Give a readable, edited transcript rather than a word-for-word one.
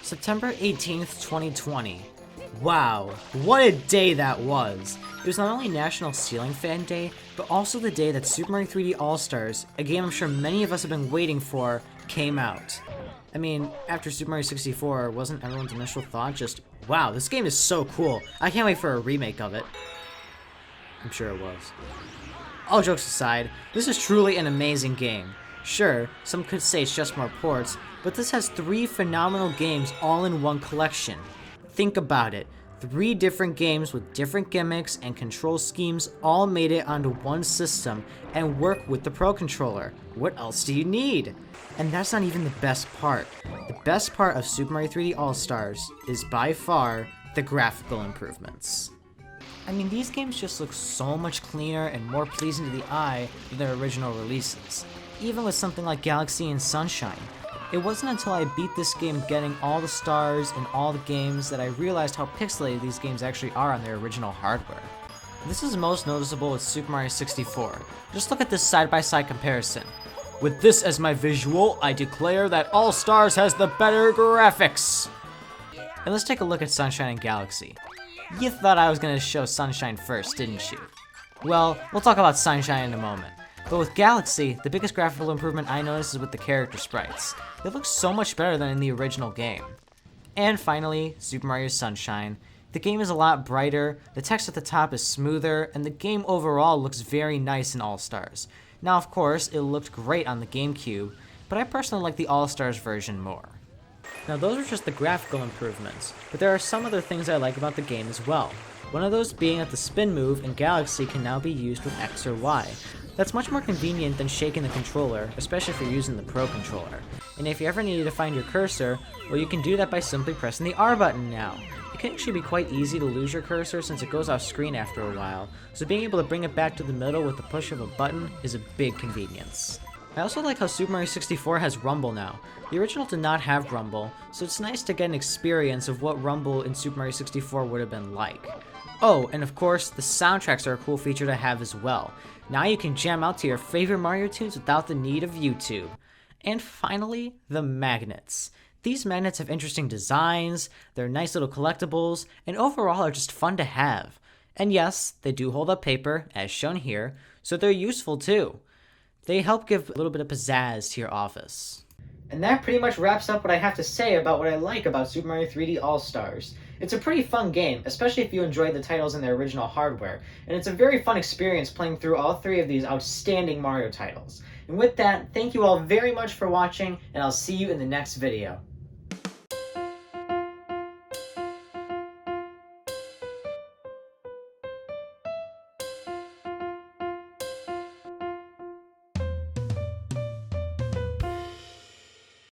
September 18th, 2020. Wow, what a day that was! It was not only National Ceiling Fan Day, but also the day that Super Mario 3D All-Stars, a game I'm sure many of us have been waiting for, came out. I mean, after Super Mario 64, wasn't everyone's initial thought just, wow, this game is so cool, I can't wait for a remake of it. I'm sure it was. All jokes aside, this is truly an amazing game. Sure, some could say it's just more ports, but this has 3 phenomenal games all in one collection. Think about it. 3 different games with different gimmicks and control schemes all made it onto one system and work with the Pro Controller. What else do you need? And that's not even the best part. The best part of Super Mario 3D All-Stars is by far the graphical improvements. I mean, these games just look so much cleaner and more pleasing to the eye than their original releases, even with something like Galaxy and Sunshine. It wasn't until I beat this game getting all the stars in all the games that I realized how pixelated these games actually are on their original hardware. This is most noticeable with Super Mario 64. Just look at this side-by-side comparison. With this as my visual, I declare that All Stars has the better graphics! And let's take a look at Sunshine and Galaxy. You thought I was going to show Sunshine first, didn't you? Well, we'll talk about Sunshine in a moment. But with Galaxy, the biggest graphical improvement I noticed is with the character sprites. They look so much better than in the original game. And finally, Super Mario Sunshine. The game is a lot brighter, the text at the top is smoother, and the game overall looks very nice in All-Stars. Now of course, it looked great on the GameCube, but I personally like the All-Stars version more. Now those are just the graphical improvements, but there are some other things I like about the game as well. One of those being that the spin move in Galaxy can now be used with X or Y. That's much more convenient than shaking the controller, especially if you're using the Pro Controller. And if you ever needed to find your cursor, well, you can do that by simply pressing the R button now. It can actually be quite easy to lose your cursor since it goes off screen after a while, so being able to bring it back to the middle with the push of a button is a big convenience. I also like how Super Mario 64 has Rumble now. The original did not have Rumble, so it's nice to get an experience of what Rumble in Super Mario 64 would have been like. Oh, and of course, the soundtracks are a cool feature to have as well. Now you can jam out to your favorite Mario tunes without the need of YouTube. And finally, the magnets. These magnets have interesting designs, they're nice little collectibles, and overall are just fun to have. And yes, they do hold up paper, as shown here, so they're useful too. They help give a little bit of pizzazz to your office. And that pretty much wraps up what I have to say about what I like about Super Mario 3D All-Stars. It's a pretty fun game, especially if you enjoy the titles in their original hardware, and it's a very fun experience playing through all 3 of these outstanding Mario titles. And with that, thank you all very much for watching, and I'll see you in the next video.